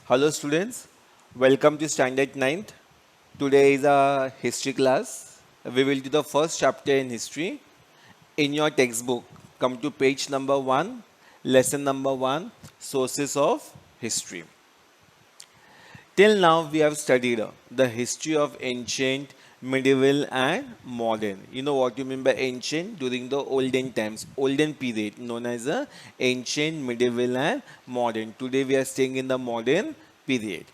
Hello students, welcome to Standard Ninth. Today is a history class. We will do the first chapter in history. In your textbook, come to page number 1, lesson number 1, sources of history. Till now, we have studied the history of ancient, medieval, and modern. You know what you mean by ancient? During the olden times, olden period, known as the ancient, medieval, and modern. Today, we are staying in the modern period.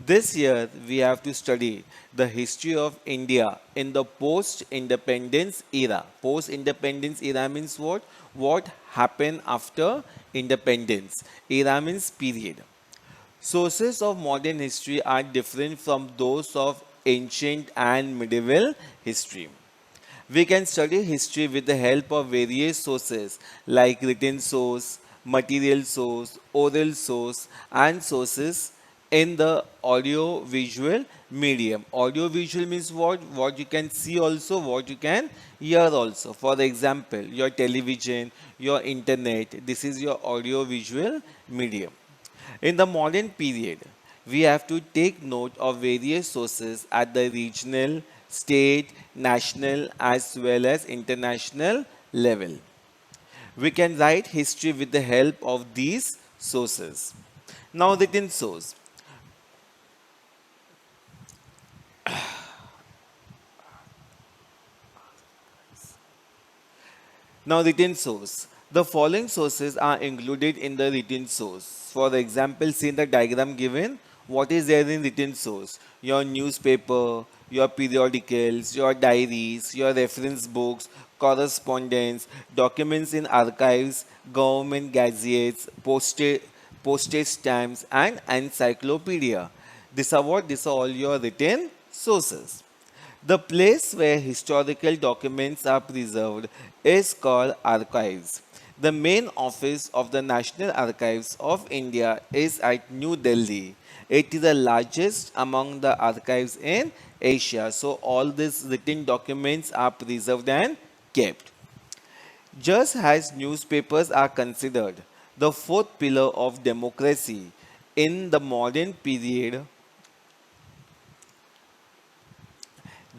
This year, we have to study the history of India in the post-independence era. Post-independence era means what? What happened after independence? Era means period. Sources of modern history are different from those of ancient and medieval history. We can study history with the help of various sources like written source, material source, oral source, and sources in the audio visual medium. Audio visual means what? What you can see also, what you can hear also. For example, your television, your internet, this is your audio visual medium. In the modern period, we have to take note of various sources at the regional, state, national, as well as international level. We can write history with the help of these sources. Now, written source. Now, written source. The following sources are included in the written source. For example, see in the diagram given, what is there in written source? Your newspaper, your periodicals, your diaries, your reference books, correspondence, documents in archives, government gazettes, postage stamps, and encyclopedia. These are what? These are all your written sources. The place where historical documents are preserved is called archives. The main office of the National Archives of India is at New Delhi. It is the largest among the archives in Asia. So all these written documents are preserved and kept. Just as newspapers are considered the fourth pillar of democracy in the modern period,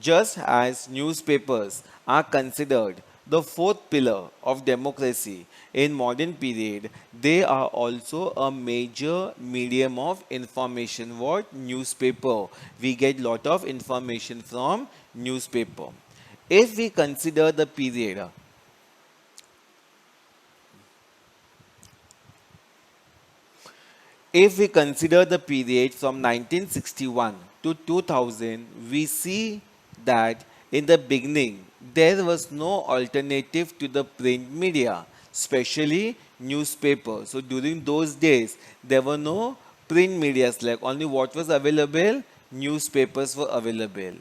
just as newspapers are considered the fourth pillar of democracy in modern period, they are also a major medium of information. What? Newspaper. We get lot of information from newspaper. If we consider the period, if we consider the period from 1961 to 2000, we see that in the beginning there was no alternative to the print media, especially newspaper. So during those days, there were no print medias, like only what was available, newspapers were available.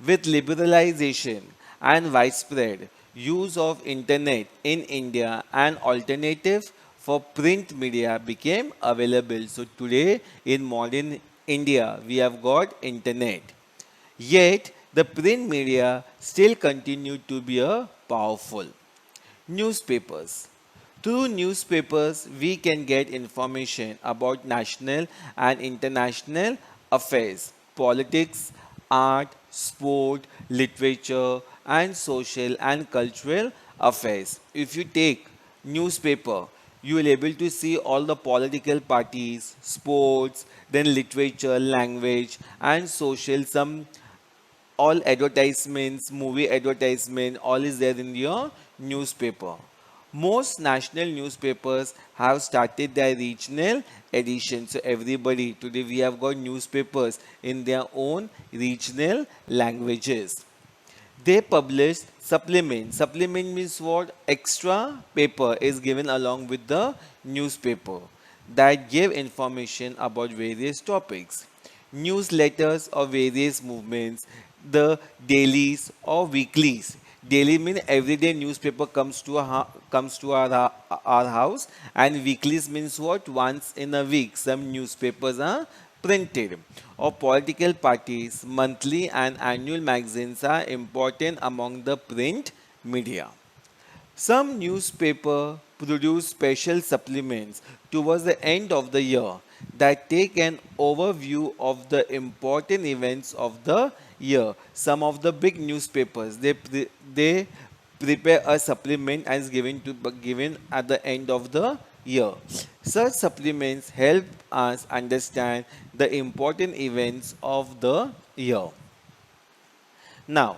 With liberalization and widespread use of internet in India, an alternative for print media became available. So today in modern India, we have got internet. Yet the print media still continue to be a powerful. Newspapers. Through newspapers, we can get information about national and international affairs, politics, art, sport, literature, and social and cultural affairs. If you take newspaper, you will able to see all the political parties, sports, then literature, language, and social, some all advertisements, movie advertisement, all is there in your newspaper. Most national newspapers have started their regional edition. So everybody today we have got newspapers in their own regional languages. They publish supplement. Supplement means what? Extra paper is given along with the newspaper that give information about various topics. Newsletters of various movements, the dailies or weeklies. Daily means everyday newspaper comes to our house, and weeklies means what? Once in a week some newspapers are printed. Or political parties, monthly and annual magazines are important among the print media. Some newspaper produce special supplements towards the end of the year that take an overview of the important events of the year. Some of the big newspapers they prepare a supplement as given at the end of the year. Such supplements help us understand the important events of the year. Now,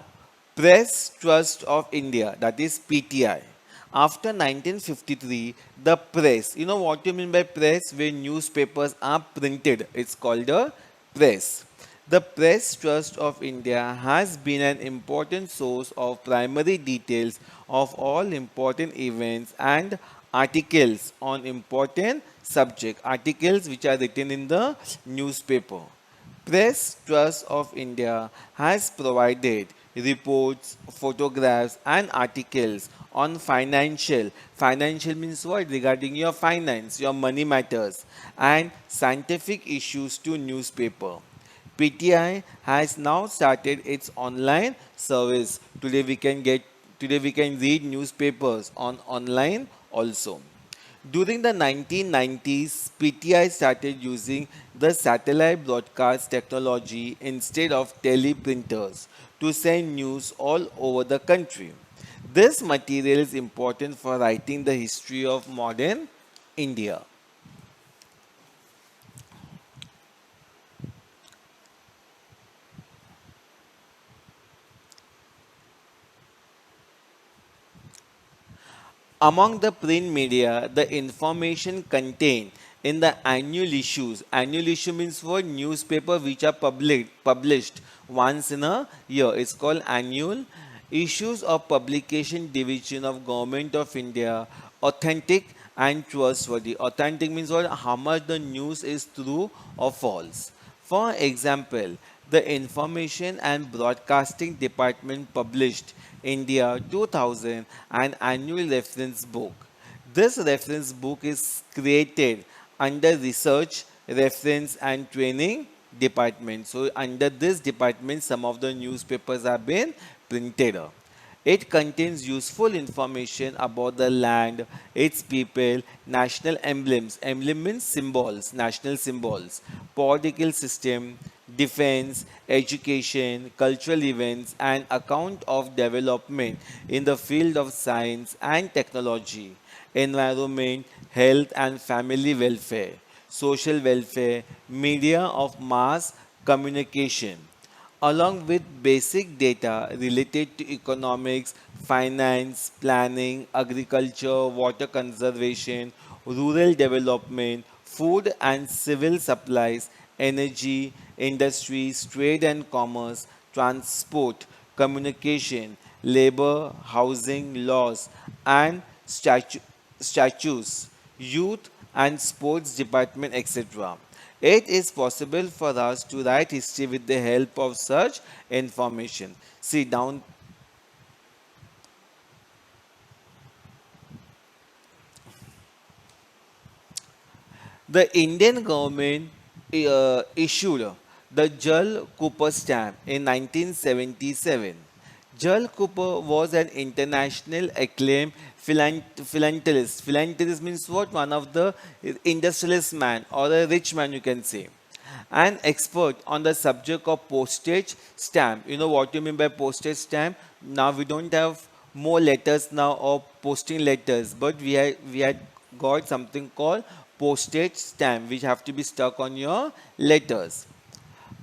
Press Trust of India, that is PTI. After 1953, the press, you know what you mean by press? Where newspapers are printed, it's called a press. The Press Trust of India has been an important source of primary details of all important events and articles on important subject, articles which are written in the newspaper. Press Trust of India has provided reports, photographs, and articles on financial means what? Regarding your finance, your money matters, and scientific issues to newspaper. PTI has now started its online service. Today we can read newspapers on online also. During the 1990s, PTI started using the satellite broadcast technology instead of teleprinters to send news all over the country. This material is important for writing the history of modern India. Among the print media, the information contained in the annual issue means what? Newspaper which are published once in a year. It's called annual issues of publication division of Government of India, authentic and trustworthy. Authentic means what? How much the news is true or false. For example, the Information and Broadcasting Department published India 2000 an annual reference book. This reference book is created under Research, Reference and Training Department. So under this department, some of the newspapers have been printed. It contains useful information about the land, its people, national emblems. Emblem means symbols, national symbols, political system, defense, education, cultural events, and account of development in the field of science and technology, environment, health and family welfare, social welfare, media of mass communication along with basic data related to economics, finance, planning, agriculture, water conservation, rural development, food and civil supplies, energy, industries, trade and commerce, transport, communication, labor, housing, laws, and statutes, youth and sports department, etc. It is possible for us to write history with the help of such information. See down. The Indian government issued the Jal Cooper stamp in 1977. Jal Cooper was an international acclaimed philanthropist. Philanthropist means what? One of the industrialist man or a rich man, you can say. An expert on the subject of postage stamp. You know what you mean by postage stamp? Now we don't have more letters now or posting letters, but we had got something called postage stamp which have to be stuck on your letters.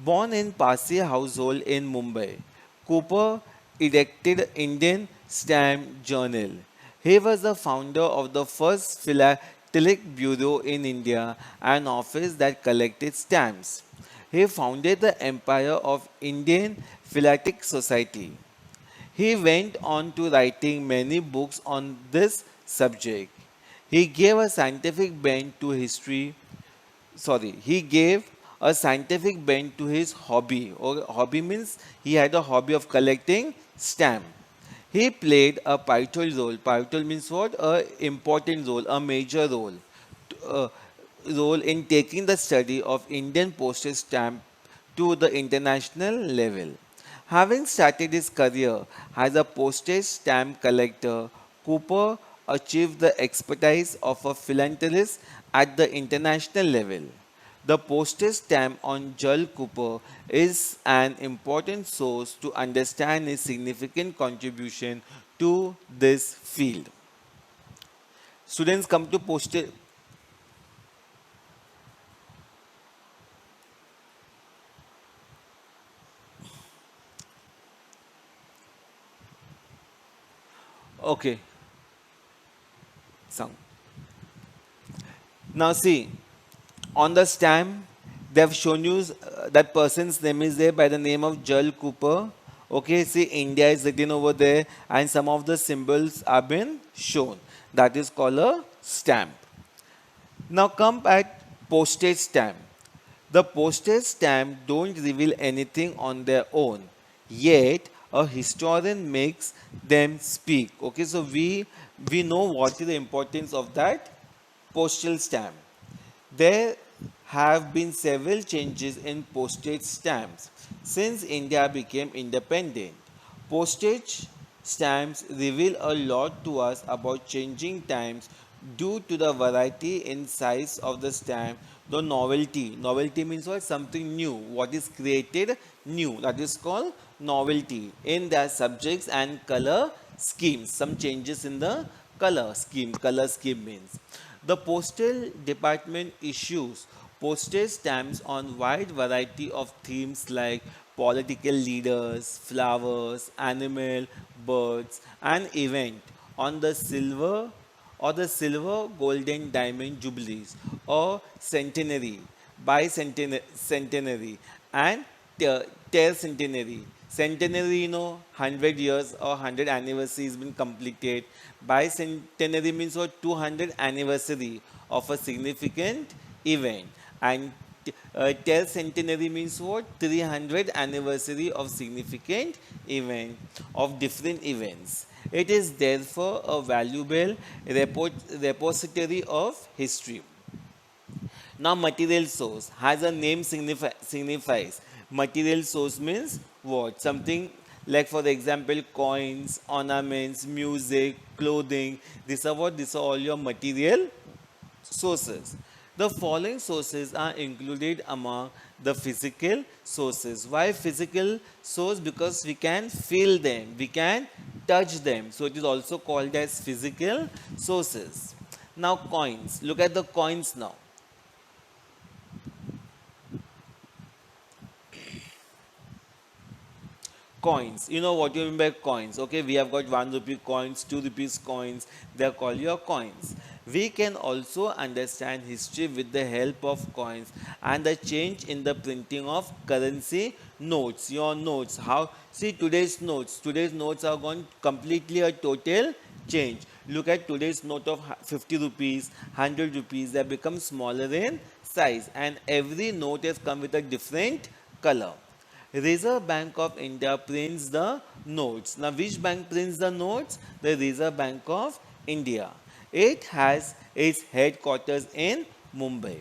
Born in Parsi household in Mumbai, Cooper erected Indian Stamp Journal. He was the founder of the first philatelic bureau in India, an office that collected stamps. He founded the Empire of Indian Philatelic Society. He went on to writing many books on this subject. He gave a scientific bent to history. He gave a scientific bent to his hobby. Or hobby means he had a hobby of collecting stamp. He played a pivotal role. Pivotal means what? A important role, a major role. Uh, Role in taking the study of Indian postage stamp to the international level. Having started his career as a postage stamp collector, Cooper achieve the expertise of a philanthropist at the international level. The postage stamp on Jal Cooper is an important source to understand his significant contribution to this field. Students come to postage. Okay, sound. Now see, on the stamp, they have shown you that person's name is there by the name of Jal Cooper. Okay, see, India is written over there, and some of the symbols have been shown. That is called a stamp. Now come at postage stamp. The postage stamp don't reveal anything on their own, yet a historian makes them speak. Okay, so we know what is the importance of that postal stamp. There have been several changes in postage stamps since India became independent. Postage stamps reveal a lot to us about changing times due to the variety in size of the stamp, the novelty. Novelty means what? Something new. What is created new. That is called novelty in their subjects and color schemes. Some changes in the color scheme. Color scheme means the postal department issues postage stamps on wide variety of themes like political leaders, flowers, animal, birds, and event on the silver or the silver, golden, diamond jubilees or centenary, bicentenary, and tercentenary. Centenary, 100 years or 100 anniversary has been completed. Bicentenary means what? 200 anniversary of a significant event. And tercentenary means what? 300 anniversary of significant event of different events. It is therefore a valuable repository of history. Now, material source has a name signifies. Material source means what? Something like, for example, coins, ornaments, music, clothing. These are what? These are all your material sources. The following sources are included among the physical sources. Why physical source? Because we can feel them, we can touch them. So it is also called as physical sources. Now coins. Look at the coins now. Coins. You know what you mean by coins. Okay, we have got 1 rupee coins, 2 rupees coins. They are called your coins. We can also understand history with the help of coins and the change in the printing of currency notes. Your notes. How? See today's notes. Today's notes are gone completely a total change. Look at today's note of 50 rupees, 100 rupees. They have become smaller in size, and every note has come with a different color. Reserve Bank of India prints the notes. Now, which bank prints the notes? The Reserve Bank of India. It has its headquarters in Mumbai.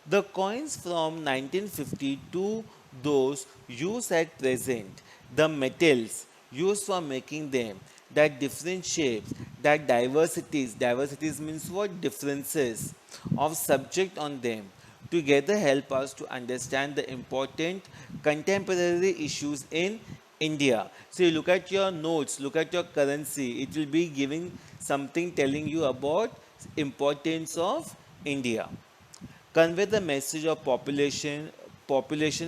The coins from 1950 to those used at present, the metals used for making them, that different shapes, that diversities means what? Differences of subject on them, together help us to understand the important contemporary issues in India. So you look at your notes, look at your currency, it will be giving something telling you about importance of India. Convey the message of population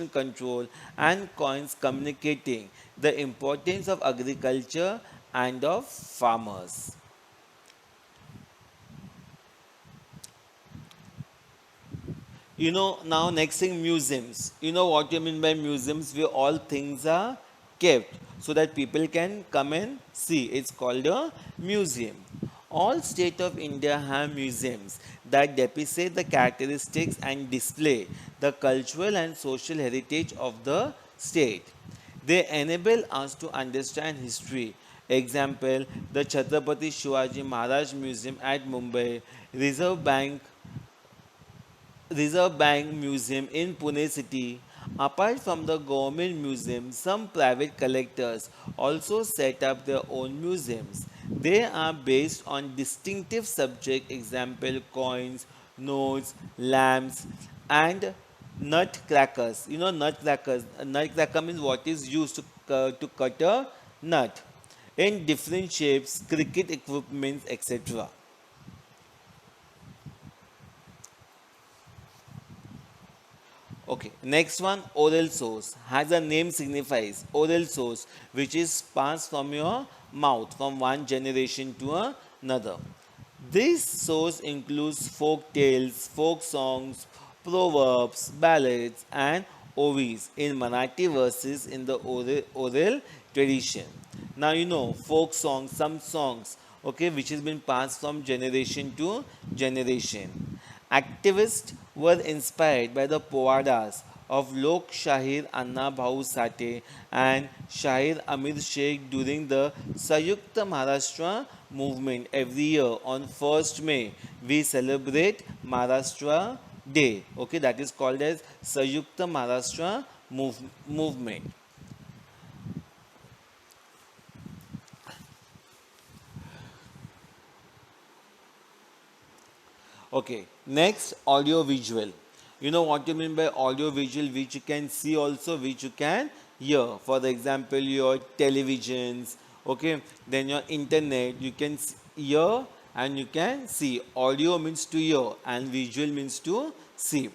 control, and coins communicating the importance of agriculture and of farmers. Now next thing, museums. You know what you mean by museums, where all things are kept so that people can come and see. It's called a museum. All state of India have museums that depict the characteristics and display the cultural and social heritage of the state. They enable us to understand history. Example, the Chhatrapati Shivaji Maharaj Museum at Mumbai, Reserve Bank Reserve Bank Museum in Pune city. Apart from the government museum, some private collectors also set up their own museums. They are based on distinctive subject, example coins, notes, lamps, and nutcrackers. You know nutcrackers. A nutcracker means what is used to cut a nut in different shapes, cricket equipment, etc. Okay, next one, oral source. Has a name signifies oral source, which is passed from your mouth from one generation to another. This source includes folk tales, folk songs, proverbs, ballads, and ovis in Marathi verses in the oral tradition. Now you know folk songs, some songs, okay, which has been passed from generation to generation. Activists were inspired by the powadas of Lok Shahir Anna Bhau Sate and Shahir Amir Sheikh during the Sayukta Maharashtra movement. Every year on 1st May, we celebrate Maharashtra Day. Okay, that is called as Sayukta Maharashtra movement. Okay, next audio visual. You know what you mean by audio visual, which you can see also, which you can hear. For the example, your televisions, okay, then your internet, you can hear and you can see. Audio means to hear and visual means to see.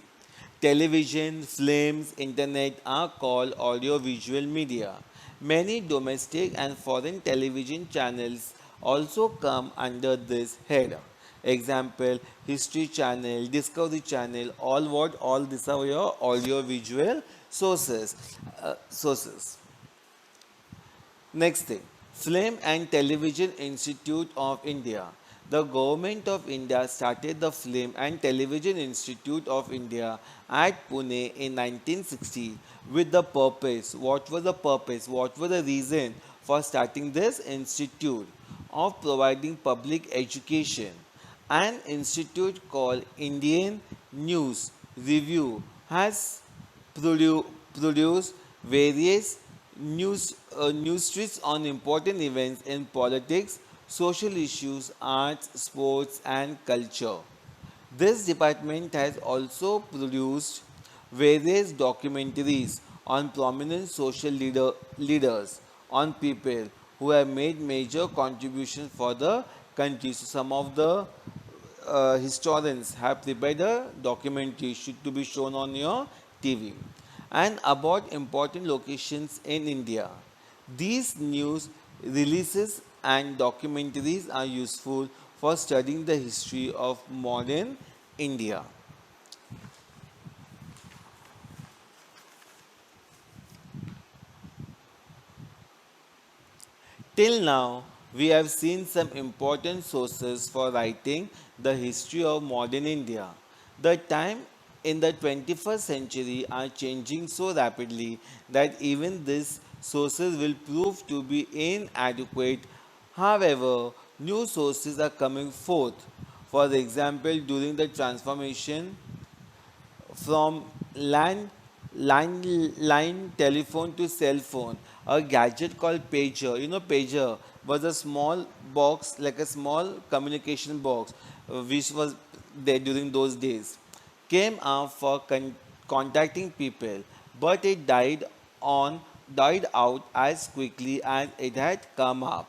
Television, films, internet are called audio-visual media. Many domestic and foreign television channels also come under this head. Example, History Channel, Discovery Channel, all these are your audio-visual sources. Sources. Next thing, Film and Television Institute of India. The government of India started the Film and Television Institute of India at Pune in 1960 with the purpose. What was the purpose? What was the reason for starting this institute? Of providing public education. An institute called Indian News Review has produce various news strips on important events in politics, social issues, arts, sports, and culture. This department has also produced various documentaries on prominent social leaders, on people who have made major contributions for the country. So some of the historians have prepared a documentary should to be shown on your TV and about important locations in India. These news releases and documentaries are useful for studying the history of modern India. Till now, we have seen some important sources for writing the history of modern India. The time in the 21st century are changing so rapidly that even these sources will prove to be inadequate. However, new sources are coming forth. For example, during the transformation from line telephone to cell phone, a gadget called pager. You know, pager was a small box, like a small communication box, which was there during those days. Came out for contacting people, but it on died out as quickly as it had come up.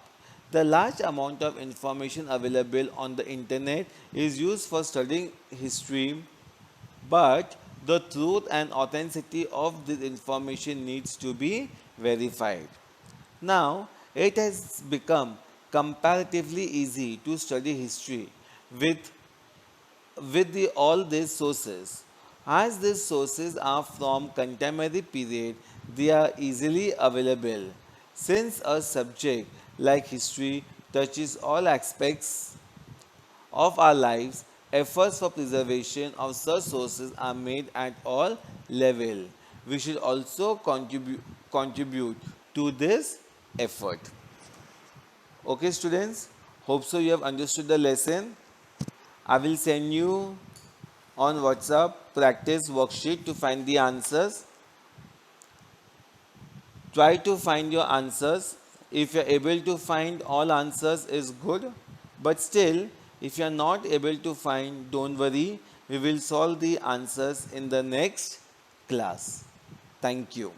The large amount of information available on the internet is used for studying history, but the truth and authenticity of this information needs to be verified. Now, it has become comparatively easy to study history with all these sources. As these sources are from contemporary period, they are easily available. Since a subject like history touches all aspects of our lives, efforts for preservation of such sources are made at all levels. We should also contribute to this effort. Okay, students, hope so you have understood the lesson. I will send you on WhatsApp practice worksheet to find the answers. Try to find your answers If you're able to find all answers is good, but still, if you're not able to find, don't worry, we will solve the answers in the next class. Thank you.